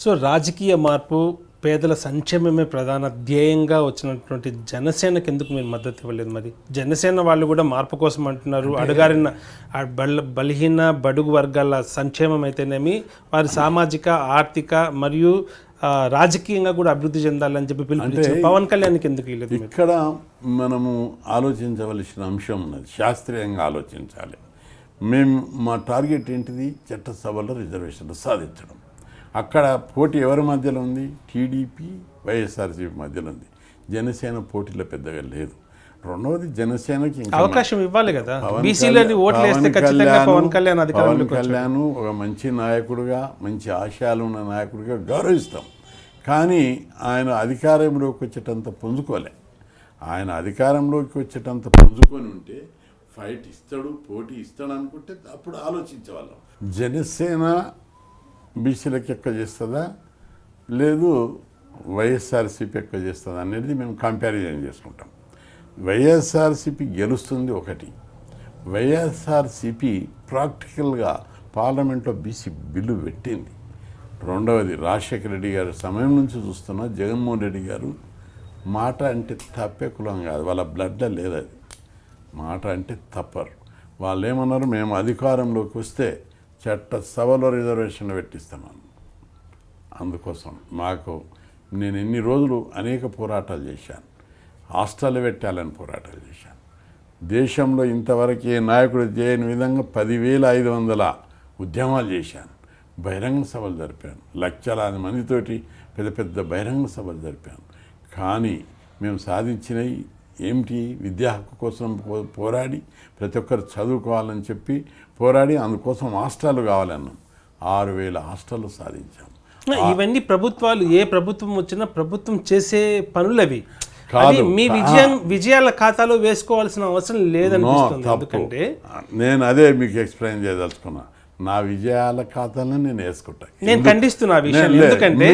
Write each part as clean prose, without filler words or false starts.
So రాజకీయ మార్పు, పేదల సంక్షేమమే ప్రధాన ధ్యేయంగా వచ్చినటువంటి జనసేనకు ఎందుకు మీరు మద్దతు ఇవ్వలేదు? మరి జనసేన వాళ్ళు కూడా మార్పు కోసం అంటున్నారు. అడుగారిన బలహీన బడుగు వర్గాల సంక్షేమం అయితేనేమి, వారి సామాజిక, ఆర్థిక మరియు రాజకీయంగా కూడా అభివృద్ధి చెందాలని చెప్పి పిలుపునిచ్చారు. పవన్ కళ్యాణ్కి ఎందుకు ఇవ్వలేదు? ఇక్కడ మనము ఆలోచించవలసిన అంశం ఉన్నది, శాస్త్రీయంగా ఆలోచించాలి. మా టార్గెట్ ఏంటిది? చట్టసభలో రిజర్వేషన్లు సాధించడం. అక్కడ పోటీ ఎవరి మధ్యలో ఉంది? టీడీపీ వైఎస్ఆర్సీపీ మధ్యలో ఉంది. జనసేన పోటీలో పెద్దగా లేదు. రెండవది, జనసేనకి అవకాశం ఇవ్వాలి కదా. పవన్ కళ్యాణ్ ఒక మంచి నాయకుడిగా, మంచి ఆశయాలు ఉన్న నాయకుడిగా గౌరవిస్తాం. కానీ ఆయన అధికారంలోకి వచ్చేటంత పుంజుకోలే. ఆయన అధికారంలోకి వచ్చేటంత పుంజుకొని ఉంటే ఫైట్ ఇస్తాడు, పోటీ ఇస్తాడు అనుకుంటే అప్పుడు ఆలోచించేవాళ్ళం. జనసేన బీసీలకు ఎక్కువ చేస్తుందా, లేదు వైఎస్ఆర్సీపీ ఎక్కువ చేస్తుందా అనేది మేము కంపారిజన్ చేసుకుంటాం. వైఎస్ఆర్సీపీ గెలుస్తుంది ఒకటి. వైఎస్ఆర్సీపీ ప్రాక్టికల్గా పార్లమెంట్లో బీసీ బిల్లు పెట్టింది. రెండవది, రాజశేఖర రెడ్డి గారి సమయం నుంచి చూస్తున్నా జగన్మోహన్ రెడ్డి గారు మాట అంటే తప్పే కులం కాదు, వాళ్ళ బ్లడ్లో లేదు అది. మాట అంటే తప్పరు. వాళ్ళు ఏమన్నారు, మేము అధికారంలోకి వస్తే చట్టసభలో రిజర్వేషన్లు పెట్టిస్తున్నాను. అందుకోసం నేను ఎన్ని రోజులు అనేక పోరాటాలు చేశాను. హాస్టల్ పెట్టాలని పోరాటాలు చేశాను. దేశంలో ఇంతవరకు ఏ నాయకుడు చేయని విధంగా 10,500 ఉద్యమాలు చేశాను. బహిరంగ సభలు జరిపాను. లక్షలాది మందితోటి పెద్ద పెద్ద బహిరంగ సభలు జరిపాను. కానీ మేము సాధించినవి ఏమిటి? విద్యా హక్కు కోసం పోరాడి, ప్రతి ఒక్కరు చదువుకోవాలని చెప్పి పోరాడి, అందుకోసం హాస్టల్ కావాలన్నాం. 6,000 హాస్టళ్ళు సాధించాం. ఇవన్నీ ప్రభుత్వాలు, ఏ ప్రభుత్వం వచ్చినా ప్రభుత్వం చేసే పనులు అవి. మీ విజయాల ఖాతాలో వేసుకోవాల్సిన అవసరం లేదనిపిస్తుంది. ఎందుకంటే నేను అదే మీకు ఎక్స్ప్లెయిన్ చేయదలుచుకున్నా. నా విజయాల ఖాతాలో నేను వేసుకుంటాను. నేను ఖండిస్తున్నా ఆ విషయం. ఎందుకంటే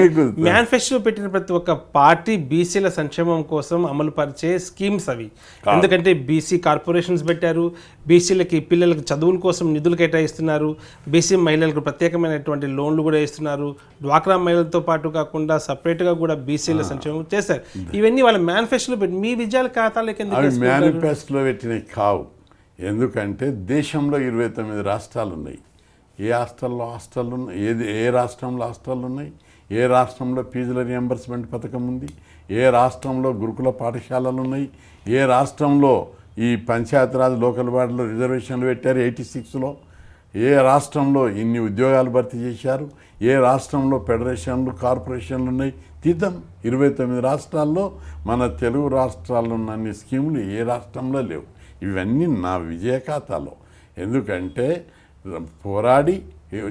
మేనిఫెస్టో పెట్టిన ప్రతి ఒక్క పార్టీ బీసీల సంక్షేమం కోసం అమలు పరిచే స్కీమ్స్ అవి. ఎందుకంటే బీసీ కార్పొరేషన్స్ పెట్టారు, బీసీలకి పిల్లలకి చదువుల కోసం నిధులు కేటాయిస్తున్నారు, బీసీ మహిళలకు ప్రత్యేకమైనటువంటి లోన్లు కూడా ఇస్తున్నారు, డ్వాక్రా మహిళలతో పాటు కాకుండా సపరేట్గా కూడా బీసీల సంక్షేమం చేశారు. ఇవన్నీ వాళ్ళ మేనిఫెస్టోలో పెట్టి మీ విజయాల ఖాతాలోకి ఎందుకు? మేనిఫెస్టోలో పెట్టినవి కావు. ఎందుకంటే దేశంలో 29 రాష్ట్రాలు ఉన్నాయి. ఏ హాస్టల్లో హాస్టల్ ఉన్నాయి, ఏ రాష్ట్రంలో హాస్టళ్ళు ఉన్నాయి, ఏ రాష్ట్రంలో ఫీజుల రియంబర్స్మెంట్ పథకం ఉంది, ఏ రాష్ట్రంలో గురుకుల పాఠశాలలు ఉన్నాయి, ఏ రాష్ట్రంలో ఈ పంచాయతీరాజ్ లోకల్ బాడీలో రిజర్వేషన్లు పెట్టారు 86లో, ఏ రాష్ట్రంలో ఇన్ని ఉద్యోగాలు భర్తీ చేశారు, ఏ రాష్ట్రంలో ఫెడరేషన్లు కార్పొరేషన్లు ఉన్నాయి. తీద్దాం, 29 రాష్ట్రాల్లో మన తెలుగు రాష్ట్రాల్లో ఉన్న అన్ని స్కీములు ఏ రాష్ట్రంలో లేవు. ఇవన్నీ నా విజయ ఖాతాలో. ఎందుకంటే పోరాడి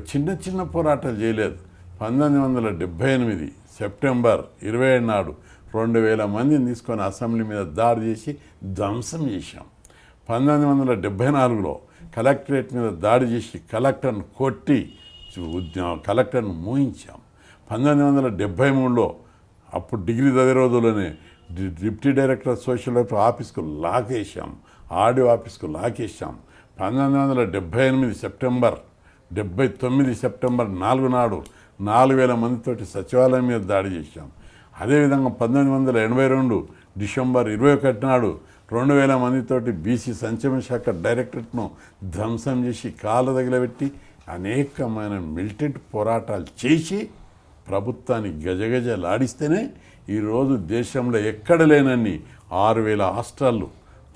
చిన్న చిన్న పోరాటాలు చేయలేదు. 1978 సెప్టెంబర్ 27 నాడు 2,000 మందిని తీసుకొని అసెంబ్లీ మీద దాడి చేసి ధ్వంసం చేశాం. 1974లో కలెక్టరేట్ మీద దాడి చేసి కలెక్టర్ను కొట్టి కలెక్టర్ను మోయించాం. 1973లో అప్పుడు డిగ్రీ చదివే రోజుల్లోనే డిప్యూటీ డైరెక్టర్ సోషల్ వెల్ఫేర్ ఆఫీస్కు లాకేసాం, ఆడియో ఆఫీస్కు లాకేసాం. 1978 సెప్టెంబర్ 79 సెప్టెంబర్ 4 నాడు 4,000 మందితోటి సచివాలయం మీద దాడి చేశాం. అదేవిధంగా 1982 డిసెంబర్ 21 నాడు 2,000 మందితోటి బీసీ సంక్షేమ శాఖ డైరెక్టరేట్ను ధ్వంసం చేసి కాళ్ళ తగిలబెట్టి అనేకమైన మిలిటెంట్ పోరాటాలు చేసి ప్రభుత్వాన్ని గజగజలాడిస్తేనే ఈరోజు దేశంలో ఎక్కడ లేనన్ని 6,000 హాస్టళ్ళు,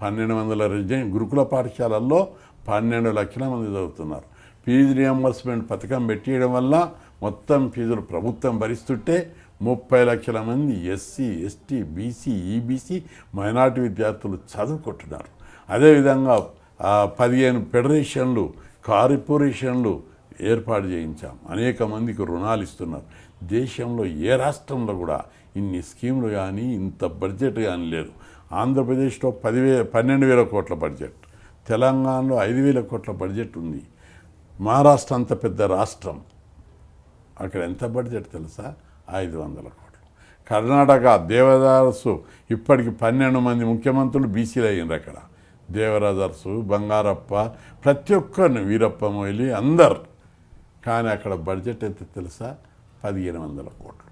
1,200 గురుకుల పాఠశాలల్లో 12 లక్షల మంది చదువుతున్నారు. ఫీజు రియంబర్స్మెంట్ పథకం పెట్టేయడం వల్ల మొత్తం ఫీజులు ప్రభుత్వం భరిస్తుంటే 30 లక్షల మంది SC, ST, BC, EBC minority విద్యార్థులు చదువుకుంటున్నారు. అదేవిధంగా 15 ఫెడరేషన్లు, కార్పొరేషన్లు ఏర్పాటు చేయించాం. అనేక మందికి రుణాలు ఇస్తున్నారు. దేశంలో ఏ రాష్ట్రంలో కూడా ఇన్ని స్కీములు కానీ ఇంత బడ్జెట్ కానీ లేదు. ఆంధ్రప్రదేశ్లో 12,000 కోట్ల బడ్జెట్, తెలంగాణలో 5,000 కోట్ల బడ్జెట్ ఉంది. మహారాష్ట్ర అంత పెద్ద రాష్ట్రం, అక్కడ ఎంత బడ్జెట్ తెలుసా? 500 కోట్లు. కర్ణాటక దేవదాసు ఇప్పటికి 12 మంది ముఖ్యమంత్రులు బీసీలు అయ్యింది. అక్కడ దేవరాజర్సు, బంగారప్ప, ప్రతి ఒక్కరిని, వీరప్ప మొయిలి అందరు. కానీ అక్కడ బడ్జెట్ ఎంత తెలుసా? 1500 కోట్లు.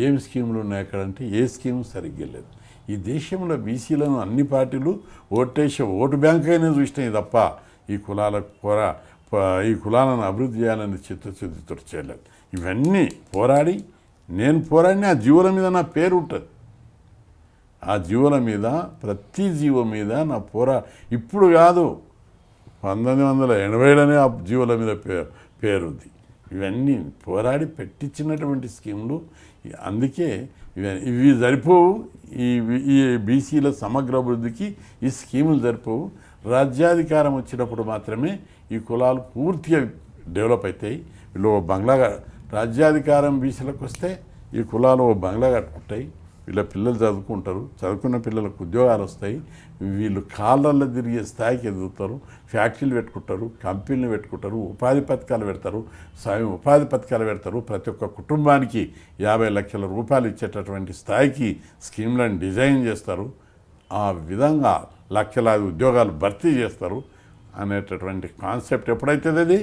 ఏం స్కీములు ఉన్నాయి అక్కడంటే ఏ స్కీమ్ సరిగ్గా లేదు. ఈ దేశంలో బీసీలను అన్ని పార్టీలు ఓటు బ్యాంక్ అయినా చూసినాయి తప్ప ఈ ఈ కులాలను అభివృద్ధి చేయాలని చిత్తశుద్ధితో చేయలేదు. ఇవన్నీ నేను పోరాడిన ఆ జీవుల మీద నా పేరు ఉంటుంది. ఆ జీవుల మీద, ప్రతి జీవం మీద నా ఇప్పుడు కాదు, 1980లోనే ఆ జీవుల మీద పేరుంది. ఇవన్నీ పోరాడి పెట్టించినటువంటి స్కీములు. అందుకే ఇవి సరిపోవు. ఈ బీసీల సమగ్ర అభివృద్ధికి ఈ స్కీములు సరిపోవు. రాజ్యాధికారం వచ్చినప్పుడు మాత్రమే ఈ కులాలు పూర్తిగా డెవలప్ అవుతాయి. వీళ్ళు రాజ్యాధికారం బీసీలకు వస్తే ఈ కులాలు బంగ్లా కట్టుకుంటాయి. వీళ్ళ పిల్లలు చదువుకుంటారు, చదువుకున్న పిల్లలకు ఉద్యోగాలు వస్తాయి. వీళ్ళు కాళ్ళల్లో తిరిగే స్థాయికి ఎదుగుతారు, ఫ్యాక్టరీలు పెట్టుకుంటారు, కంపెనీలు పెట్టుకుంటారు, ఉపాధి పథకాలు పెడతారు, స్వయం ఉపాధి పథకాలు పెడతారు. ప్రతి ఒక్క కుటుంబానికి 50 లక్షల రూపాయలు ఇచ్చేటటువంటి స్థాయికి స్కీమ్లను డిజైన్ చేస్తారు. ఆ విధంగా లక్షలాది ఉద్యోగాలు భర్తీ చేస్తారు అనేటటువంటి కాన్సెప్ట్ ఎప్పుడైతుంది, అది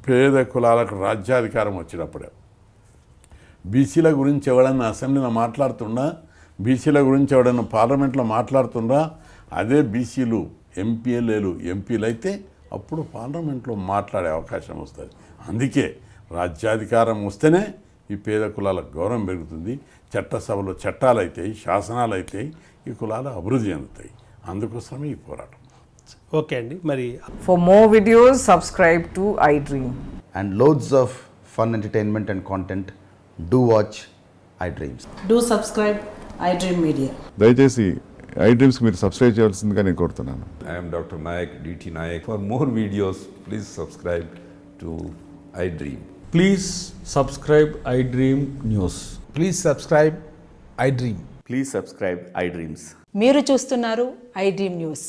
పేద కులాలకు రాజ్యాధికారం వచ్చినప్పుడే. బీసీల గురించి ఎవడన్నా అసెంబ్లీలో మాట్లాడుతుండా, బీసీల గురించి ఎవడన్నా పార్లమెంట్లో మాట్లాడుతుండా, అదే బీసీలు ఎంపీలు అయితే అప్పుడు పార్లమెంట్లో మాట్లాడే అవకాశం వస్తుంది. అందుకే రాజ్యాధికారం వస్తేనే ఈ పేద కులాలకు గౌరవం పెరుగుతుంది. చట్టసభలో చట్టాలు అవుతాయి, శాసనాలు అవుతాయి, ఈ కులాలు అభివృద్ధి చెందుతాయి. అందుకోసమే ఈ పోరాటం. ఓకే అండి. మరి For more videos, subscribe to iDream. And loads of fun entertainment and content, do watch iDreams. Do subscribe iDream Media. దయచేసి iDreams మీరు సబ్స్క్రైబ్ చేయాల్సిందిగా నేను కోరుతున్నాను. I am Dr. Nayak, DT Nayak. For more videos, please subscribe to iDream. Please subscribe iDream News. Please subscribe iDream. Please subscribe iDreams. మీరు చూస్తున్నారు iDream News.